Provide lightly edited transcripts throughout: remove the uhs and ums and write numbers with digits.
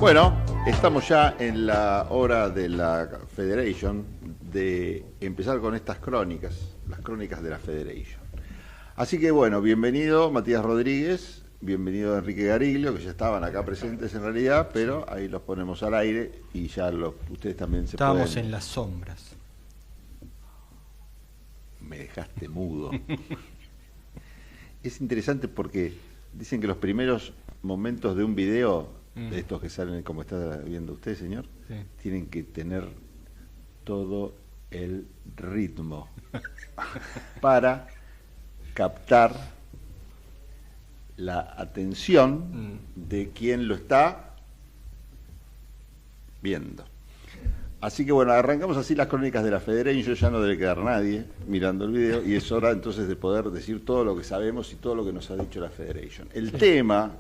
Bueno, estamos ya en la hora de la Federation, de empezar con estas crónicas, las crónicas de la Federation. Así que bueno, bienvenido Matías Rodríguez, bienvenido Enrique Gariglio, que ya estaban acá presentes en realidad, pero ahí los ponemos al aire y ya ustedes también se Estábamos pueden... en las sombras. Me dejaste mudo. Es interesante porque dicen que los primeros momentos de un video, de estos que salen como está viendo usted, señor, Sí. tienen que tener todo el ritmo para captar la atención de quien lo está viendo. Así que bueno, arrancamos así las crónicas de la Federation. Ya no debe quedar nadie mirando el video y es hora entonces de poder decir todo lo que sabemos y todo lo que nos ha dicho la Federation. El tema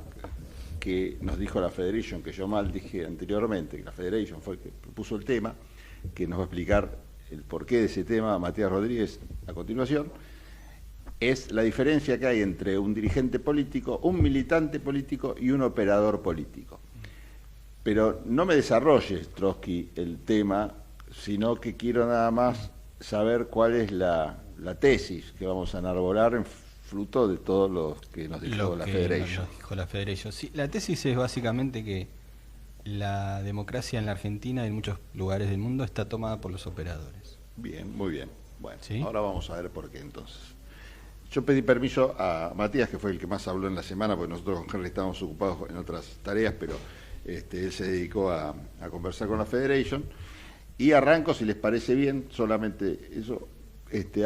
que nos dijo la Federation, que yo mal dije anteriormente, que la Federation fue el que propuso el tema, que nos va a explicar el porqué de ese tema Matías Rodríguez a continuación, es la diferencia que hay entre un dirigente político, un militante político y un operador político. Pero no me desarrolles, Trotsky, el tema, sino que quiero nada más saber cuál es la tesis que vamos a enarbolar en fruto de todo lo que nos dijo la Federation. Nos dijo la Federation. Sí, la tesis es básicamente que la democracia en la Argentina y en muchos lugares del mundo está tomada por los operadores. Bien, muy bien. Bueno, ¿Sí? Ahora vamos a ver por qué entonces. Yo pedí permiso a Matías, que fue el que más habló en la semana, porque nosotros con Henry estábamos ocupados en otras tareas, pero él se dedicó a conversar con la Federation. Y arranco, si les parece bien, solamente eso,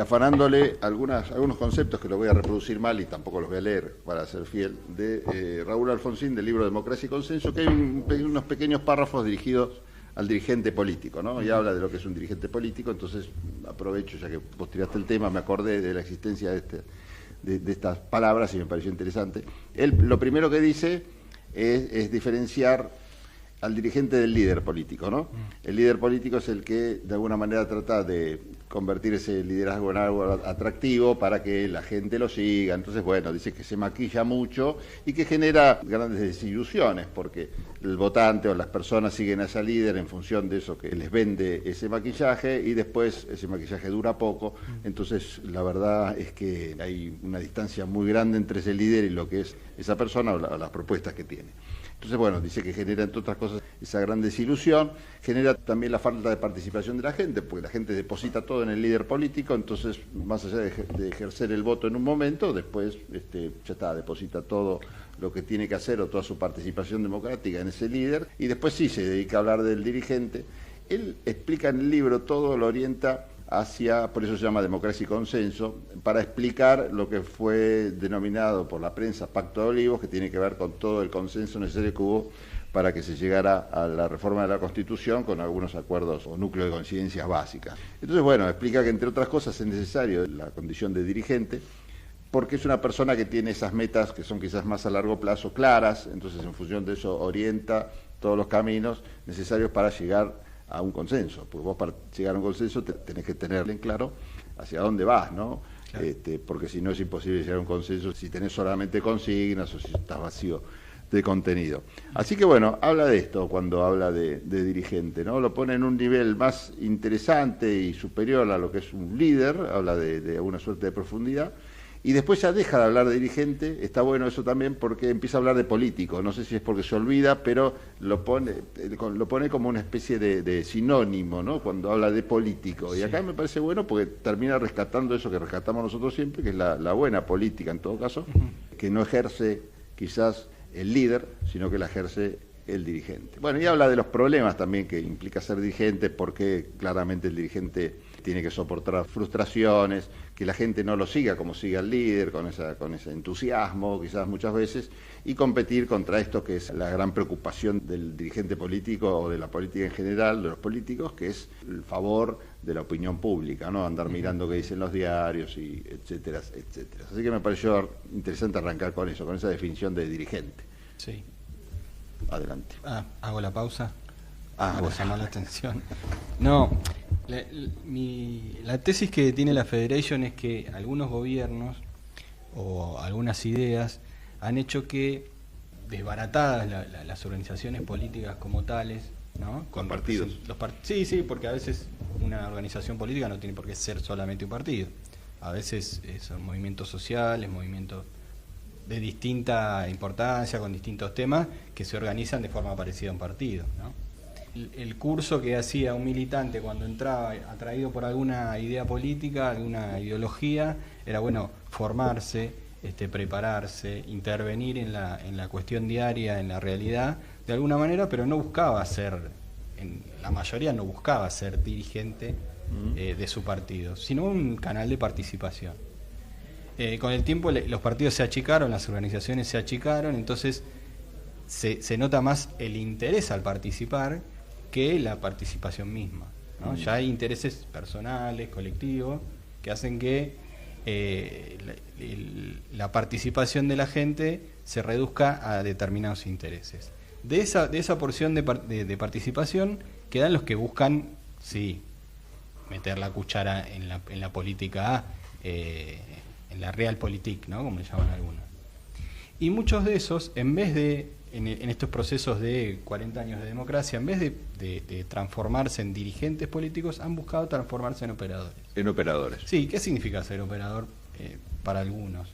afanándole algunos conceptos que los voy a reproducir mal y tampoco los voy a leer para ser fiel, de Raúl Alfonsín, del libro Democracia y Consenso, que hay unos pequeños párrafos dirigidos al dirigente político, ¿no? Y habla de lo que es un dirigente político. Entonces aprovecho, ya que vos tiraste el tema, me acordé de la existencia de estas palabras y me pareció interesante. Él lo primero que dice es diferenciar al dirigente del líder político, ¿no? El líder político es el que de alguna manera trata de convertir ese liderazgo en algo atractivo para que la gente lo siga. Entonces, bueno, dice que se maquilla mucho y que genera grandes desilusiones, porque el votante o las personas siguen a ese líder en función de eso que les vende ese maquillaje, y después ese maquillaje dura poco. Entonces, la verdad es que hay una distancia muy grande entre ese líder y lo que es esa persona o las propuestas que tiene. Entonces, bueno, dice que genera, entre otras cosas, esa gran desilusión, genera también la falta de participación de la gente, porque la gente deposita todo en el líder político. Entonces, más allá de ejercer el voto en un momento, después ya está, deposita todo lo que tiene que hacer o toda su participación democrática en ese líder, y después sí se dedica a hablar del dirigente. Él explica en el libro, todo lo orienta hacia, por eso se llama Democracia y Consenso, para explicar lo que fue denominado por la prensa Pacto de Olivos, que tiene que ver con todo el consenso necesario que hubo para que se llegara a la reforma de la Constitución, con algunos acuerdos o núcleos de coincidencias básicas. Entonces, bueno, explica que entre otras cosas es necesario la condición de dirigente, porque es una persona que tiene esas metas que son quizás más a largo plazo claras. Entonces, en función de eso orienta todos los caminos necesarios para llegar a un consenso, porque vos para llegar a un consenso tenés que tener en claro hacia dónde vas, ¿no? Claro. Porque si no es imposible llegar a un consenso si tenés solamente consignas o si estás vacío de contenido. Así que bueno, habla de esto cuando habla de dirigente, ¿no? Lo pone en un nivel más interesante y superior a lo que es un líder, habla de alguna suerte de profundidad. Y después ya deja de hablar de dirigente. Está bueno eso también, porque empieza a hablar de político. No sé si es porque se olvida, pero lo pone como una especie de sinónimo, ¿no? Cuando habla de político. Sí. Y acá me parece bueno porque termina rescatando eso que rescatamos nosotros siempre, que es la buena política en todo caso, que no ejerce quizás el líder, sino que la ejerce el dirigente. Bueno, y habla de los problemas también que implica ser dirigente, porque claramente el dirigente tiene que soportar frustraciones, que la gente no lo siga como sigue al líder, con ese entusiasmo, quizás muchas veces, y competir contra esto que es la gran preocupación del dirigente político o de la política en general, de los políticos, que es el favor de la opinión pública, ¿no? Andar mirando qué dicen los diarios, y etcétera, etcétera. Así que me pareció interesante arrancar con eso, con esa definición de dirigente. Sí. Adelante. Hago la pausa. Bueno. Llamar la atención. No, la tesis que tiene la Federation es que algunos gobiernos o algunas ideas han hecho que desbaratadas las organizaciones políticas como tales, ¿no? Con partidos. Sí, porque a veces una organización política no tiene por qué ser solamente un partido. A veces son movimientos sociales, movimientos de distinta importancia, con distintos temas, que se organizan de forma parecida a un partido, ¿no? El curso que hacía un militante cuando entraba atraído por alguna idea política, alguna ideología, era bueno formarse, prepararse, intervenir en la cuestión diaria, en la realidad, de alguna manera, pero no buscaba ser, la mayoría no buscaba ser dirigente de su partido, sino un canal de participación. Con el tiempo los partidos se achicaron, las organizaciones se achicaron, entonces se nota más el interés al participar que la participación misma, ¿no? Ya hay intereses personales, colectivos, que hacen que la participación de la gente se reduzca a determinados intereses. De esa porción de participación quedan los que buscan, sí, meter la cuchara en la política, en la realpolitik, ¿no? Como le llaman algunos. Y muchos de esos, en vez de, en estos procesos de 40 años de democracia, en vez de transformarse en dirigentes políticos, han buscado transformarse en operadores. En operadores. Sí, ¿qué significa ser operador para algunos?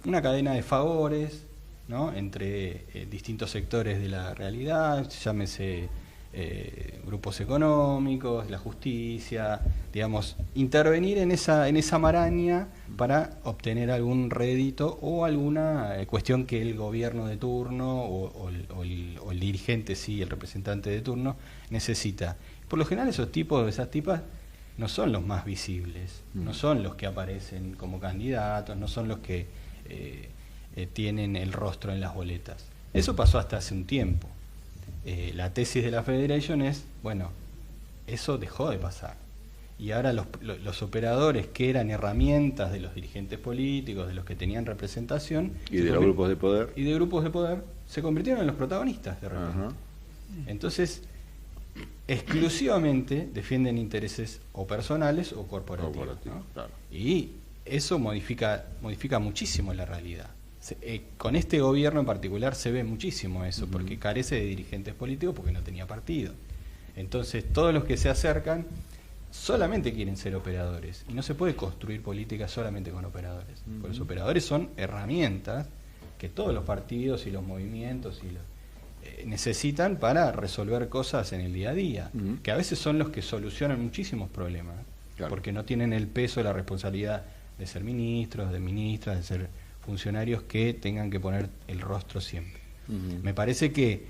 Una cadena de favores, ¿no? Entre distintos sectores de la realidad, llámese grupos económicos, la justicia, digamos, intervenir en esa maraña para obtener algún rédito o alguna cuestión que el gobierno de turno o el dirigente, sí, el representante de turno, necesita. Por lo general esas tipas no son los más visibles, no son los que aparecen como candidatos, no son los que tienen el rostro en las boletas. Eso pasó hasta hace un tiempo. La tesis de la Federation es, bueno, eso dejó de pasar. Y ahora los operadores que eran herramientas de los dirigentes políticos, de los que tenían representación... Y de los grupos de poder. Y de grupos de poder, se convirtieron en los protagonistas de repente. Ajá. Entonces, exclusivamente defienden intereses o personales o corporativos, ¿no? Claro. Y eso modifica muchísimo la realidad. Con este gobierno en particular se ve muchísimo eso, porque carece de dirigentes políticos porque no tenía partido. Entonces todos los que se acercan solamente quieren ser operadores, y no se puede construir política solamente con operadores. Porque los operadores son herramientas que todos los partidos y los movimientos necesitan para resolver cosas en el día a día, que a veces son los que solucionan muchísimos problemas, claro, porque no tienen el peso, la responsabilidad de ser ministros, de ministras, de ser funcionarios que tengan que poner el rostro siempre. Me parece que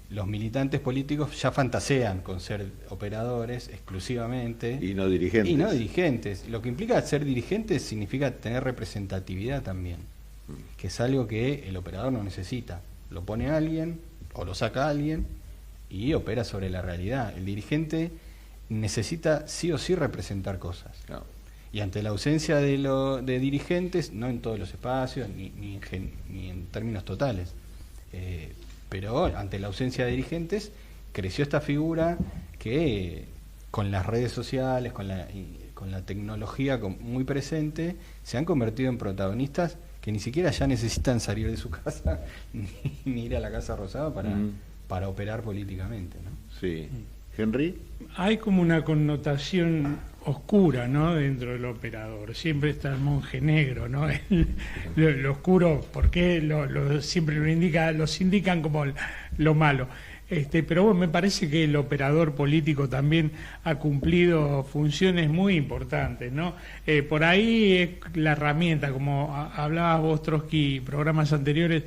los militantes políticos ya fantasean con ser operadores exclusivamente. Y no dirigentes. Y no dirigentes. Lo que implica ser dirigentes significa tener representatividad también, que es algo que el operador no necesita. Lo pone alguien o lo saca alguien y opera sobre la realidad. El dirigente necesita sí o sí representar cosas. No. Y ante la ausencia de dirigentes, no en todos los espacios, ni en términos totales, pero ante la ausencia de dirigentes, creció esta figura que con las redes sociales, con la tecnología muy presente, se han convertido en protagonistas que ni siquiera ya necesitan salir de su casa, ni ir a la Casa Rosada para operar políticamente, ¿no? Sí. ¿Henry? Hay como una connotación oscura, ¿no?, dentro del operador. Siempre está el monje negro, ¿no? Lo oscuro, porque siempre los indican como lo malo. Pero bueno, me parece que el operador político también ha cumplido funciones muy importantes, ¿no? Por ahí es la herramienta, como hablabas vos, Trotsky, programas anteriores.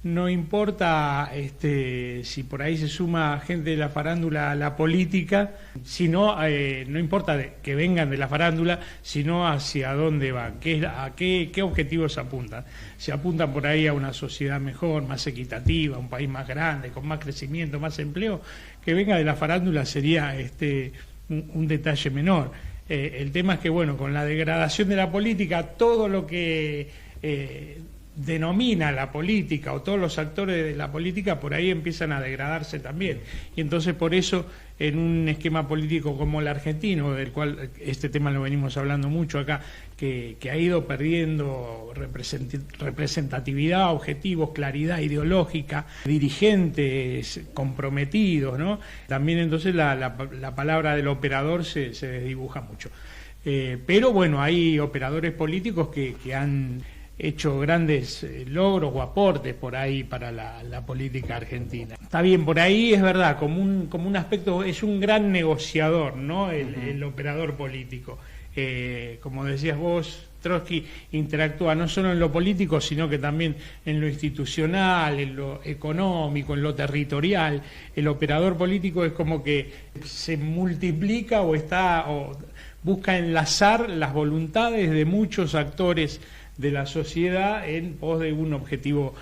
No importa si por ahí se suma gente de la farándula a la política, sino no importa que vengan de la farándula, sino hacia dónde van, a qué objetivos apuntan. Se apuntan por ahí a una sociedad mejor, más equitativa, un país más grande, con más crecimiento, más empleo. Que venga de la farándula sería un detalle menor. El tema es que, bueno, con la degradación de la política, todo lo que denomina la política, o todos los actores de la política por ahí empiezan a degradarse también. Y entonces por eso en un esquema político como el argentino, del cual este tema lo venimos hablando mucho acá, que ha ido perdiendo representatividad, objetivos, claridad ideológica, dirigentes comprometidos, ¿no? También entonces la palabra del operador se desdibuja mucho. Pero bueno, hay operadores políticos que han hecho grandes logros o aportes por ahí para la política argentina. Está bien, por ahí es verdad, como un aspecto, es un gran negociador, ¿no? El operador político. Como decías vos, Trotsky interactúa no solo en lo político, sino que también en lo institucional, en lo económico, en lo territorial. El operador político es como que se multiplica o busca enlazar las voluntades de muchos actores de la sociedad en pos de un objetivo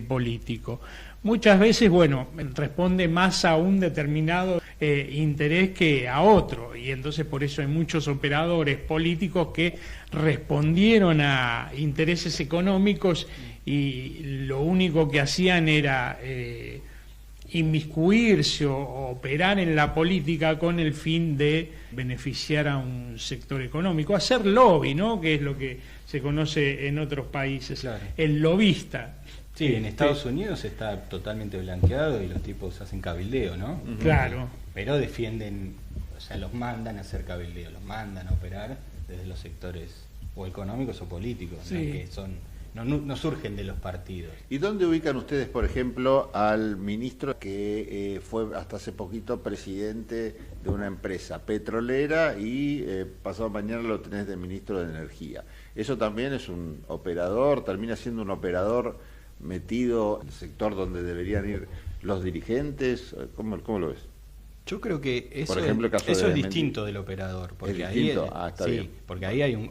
político. Muchas veces, bueno, responde más a un determinado interés que a otro, y entonces por eso hay muchos operadores políticos que respondieron a intereses económicos y lo único que hacían era inmiscuirse o operar en la política con el fin de beneficiar a un sector económico, hacer lobby, ¿no? Que es lo que se conoce en otros países, claro. El lobista. Sí, en Estados Unidos está totalmente blanqueado y los tipos hacen cabildeo, ¿no? Claro. Pero defienden, o sea, los mandan a hacer cabildeo, los mandan a operar desde los sectores o económicos o políticos, sí. ¿No? Que son no surgen de los partidos. ¿Y dónde ubican ustedes, por ejemplo, al ministro que fue hasta hace poquito presidente de una empresa petrolera y pasado mañana lo tenés de ministro de Energía? Eso también es un operador, termina siendo un operador metido en el sector donde deberían ir los dirigentes. ¿Cómo lo ves? Yo creo que eso, por ejemplo, eso es distinto del operador, porque ¿Es distinto? Está bien. Porque ahí hay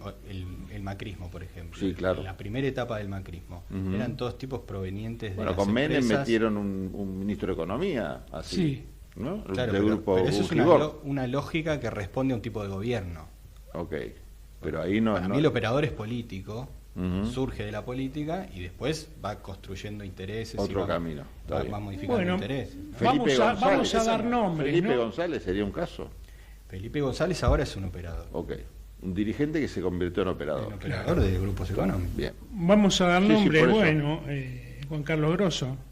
el macrismo, por ejemplo. Sí, claro. En la primera etapa del macrismo eran todos tipos provenientes de las con empresas. Menem metieron un ministro de Economía, así, sí. ¿no? Claro, del grupo pero eso es una lógica que responde a un tipo de gobierno. Ok, pero ahí no... Para mí el operador es político, surge de la política y después va construyendo intereses. Otro camino. Va modificando intereses, ¿no? Vamos a dar nombres. Felipe ¿no? González sería un caso. Felipe González ahora es un operador. Ok, un dirigente que se convirtió en operador. Un operador de grupos económicos. Bien. Vamos a dar nombres, Juan Carlos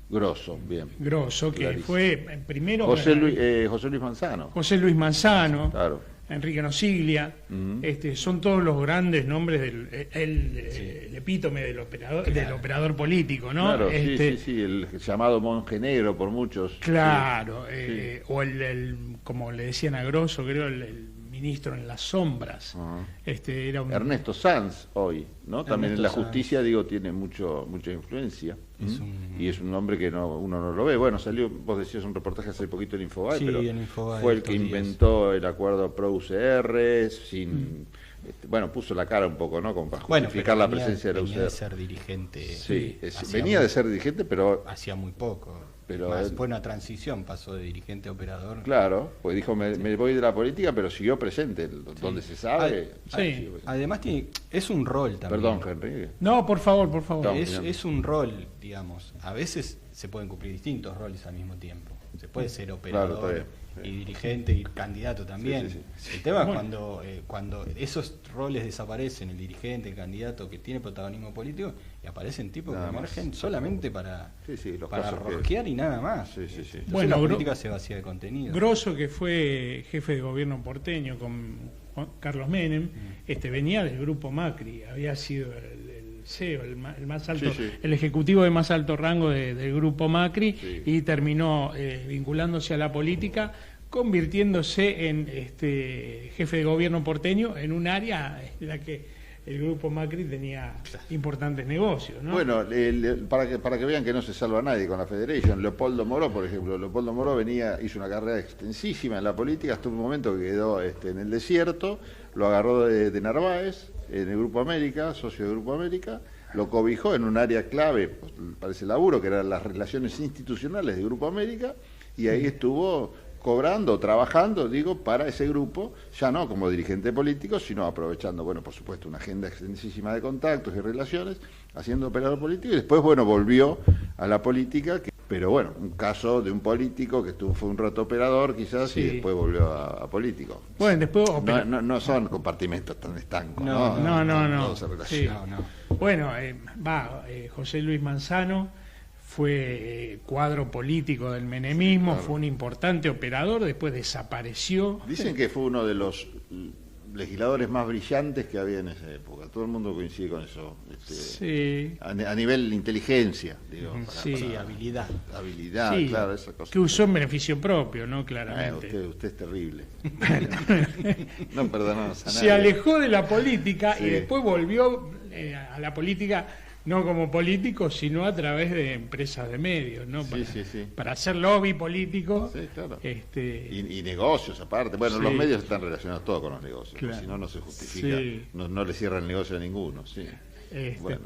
Grosso, bien. Grosso, que fue primero... José Luis Manzano. José Luis Manzano. Claro. Enrique Nosiglia, son todos los grandes nombres el epítome del operador político, ¿no? Claro, sí, el llamado monje negro por muchos. Claro, o como le decían a Grosso, creo, el ministro en las sombras. Era Ernesto Sanz hoy, ¿no? También en la justicia, tiene mucha influencia. Y es un hombre que uno no lo ve. Bueno, vos decías un reportaje hace poquito en Infobae, pero en Infobae fue el que inventó el acuerdo pro-UCR, puso la cara un poco, ¿no? Como para justificar la presencia de la UCR. Venía de ser dirigente. Sí, venía de ser dirigente, pero... Hacía muy poco. Pero fue una transición, pasó de dirigente a operador. Claro, pues dijo, me voy de la política, pero siguió presente, donde se sabe. Además es un rol también. Perdón, Henry. No, por favor. Es un rol, digamos. A veces se pueden cumplir distintos roles al mismo tiempo. Se puede ser operador y dirigente y candidato también. El tema es cuando esos roles desaparecen, el dirigente, el candidato que tiene protagonismo político, y aparecen tipos que emergen solamente para rosquear y nada más. Entonces la política se vacía de contenido. Grosso, que fue jefe de gobierno porteño con Carlos Menem, venía del grupo Macri, había sido el CEO, el más alto, el ejecutivo de más alto rango del grupo Macri, y terminó vinculándose a la política, convirtiéndose en jefe de gobierno porteño en un área en la que el grupo Macri tenía importantes negocios, ¿no? Bueno, para que vean que no se salva nadie con la Federation, Leopoldo Moró, por ejemplo, hizo una carrera extensísima en la política, hasta un momento que quedó en el desierto, lo agarró de Narváez, en el Grupo América, socio del Grupo América, lo cobijó en un área clave, para ese laburo, que eran las relaciones institucionales del Grupo América, y ahí estuvo cobrando, trabajando, digo, para ese grupo, ya no como dirigente político, sino aprovechando, bueno, por supuesto, una agenda extensísima de contactos y relaciones, haciendo operador político, y después, bueno, volvió a la política, pero bueno, un caso de un político que fue un rato operador, quizás, Sí. y después volvió a político. Bueno, después No son compartimentos tan estancos, No, ¿no? no. Todo se Sí. relaciona. No. Bueno, José Luis Manzano fue cuadro político del menemismo, Claro. fue un importante operador, después desapareció. Dicen que fue uno de los legisladores más brillantes que había en esa época. Todo el mundo coincide con eso. Sí. A nivel de inteligencia, digo. Sí. Sí, habilidad. Habilidad, Sí, claro, esa cosa. que usó en beneficio propio, ¿no? Claramente. Usted es terrible. No perdonamos a nadie. Se alejó de la política Sí. y después volvió a la política, no como político, sino a través de empresas de medios, ¿no? Sí, sí. Para hacer lobby político. Sí, claro. Y Y negocios aparte. Bueno, Sí. los medios están relacionados todos con los negocios. Claro. Si no, no se justifica. Sí. No le cierra el negocio a ninguno. Sí. Bueno,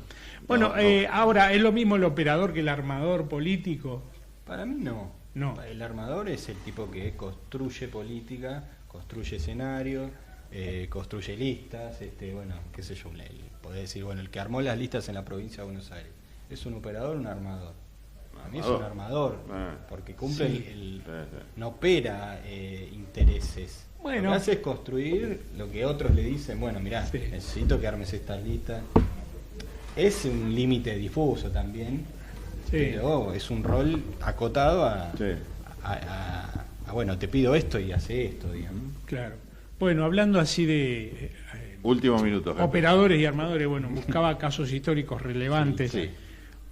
No, ahora, ¿es lo mismo el operador que el armador político? Para mí no. No. El armador es el tipo que construye política, construye escenarios, construye listas, bueno, qué sé yo, podés decir, bueno, el que armó las listas en la provincia de Buenos Aires. ¿Es un operador o un armador? Para mí es un armador, porque cumple Sí. no opera intereses. Bueno. Lo que hace es construir lo que otros le dicen, bueno, mirá, Sí. necesito que armes estas listas. Es un límite difuso también, Sí. pero es un rol acotado Sí. bueno, te pido esto y hace esto, digamos. Claro. Bueno, hablando así de Último minuto. Jefe. operadores y armadores, bueno, buscaba casos históricos relevantes. Sí.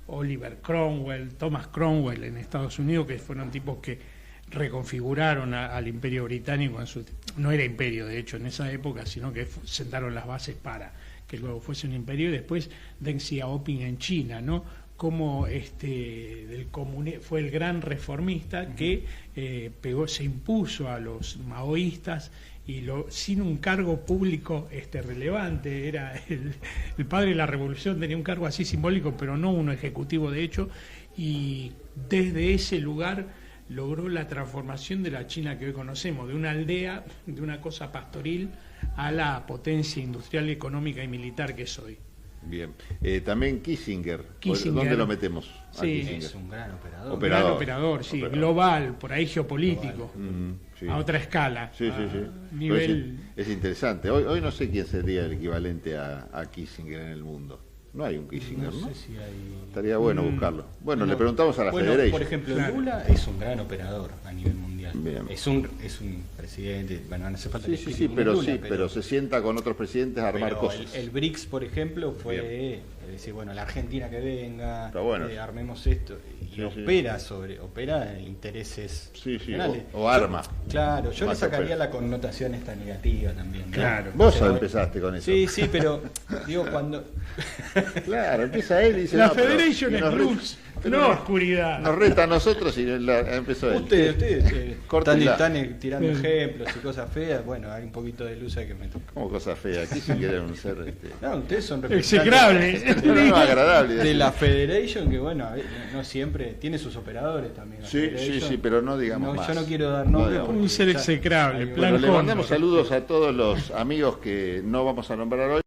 Oliver Cromwell, Thomas Cromwell en Estados Unidos, que fueron tipos que reconfiguraron al Imperio Británico no era imperio de hecho en esa época, sino que sentaron las bases para que luego fuese un imperio. Y después Deng Xiaoping en China, ¿no? Como fue el gran reformista que se impuso a los maoístas y sin un cargo público relevante. Era el padre de la revolución, tenía un cargo así simbólico, pero no uno ejecutivo de hecho, y desde ese lugar logró la transformación de la China que hoy conocemos, de una aldea, de una cosa pastoril, a la potencia industrial, económica y militar que es hoy. Bien. También Kissinger. Kissinger. ¿Dónde lo metemos? A Sí. Kissinger. Es un gran operador. Operador. Gran operador, sí, Operador. global, por ahí geopolítico, Sí. a otra escala, Sí, a sí. nivel... Pero es interesante. Hoy no sé quién sería el equivalente a Kissinger en el mundo. No hay un Kissinger, ¿no? sé si hay... Estaría bueno buscarlo. Bueno, No. le preguntamos a la Bueno, Federation. por ejemplo, Claro. Lula es un gran operador a nivel mundial. Bien. Es un presidente, bueno, no hace falta que Sí, explique sí, quién es pero Lula, pero se sienta con otros presidentes a armar pero cosas. el BRICS, por ejemplo, fue Bien. decir, bueno, la Argentina que venga, Está bueno. armemos esto, y Sí, opera intereses Sí, sí, nacionales. o arma. Claro, yo le Más que sacaría opera. la connotación esta negativa también. ¿no? Claro. Vos Pero, empezaste con eso. Sí, sí, pero digo cuando... Claro, empieza él y dice... La no, pero- Federation y es nos luz, pero no nos- oscuridad. Nos reta a nosotros y empezó él. Ustedes Córtela. están tirando Sí. ejemplos y cosas feas. Bueno, hay un poquito de luz ahí que me toca. Como cosa fea. Kissinger era un ser... No, ustedes son Execrable. no, agradable. de la Federation, que bueno, no siempre tiene sus operadores también. la Sí, sí, Federation. sí, pero no digamos más. Yo no quiero dar No nombres. digamos. porque Un ser ya execrable, hay- plan Bueno, le mandamos Cóndor. saludos a todos los amigos que no vamos a nombrar hoy.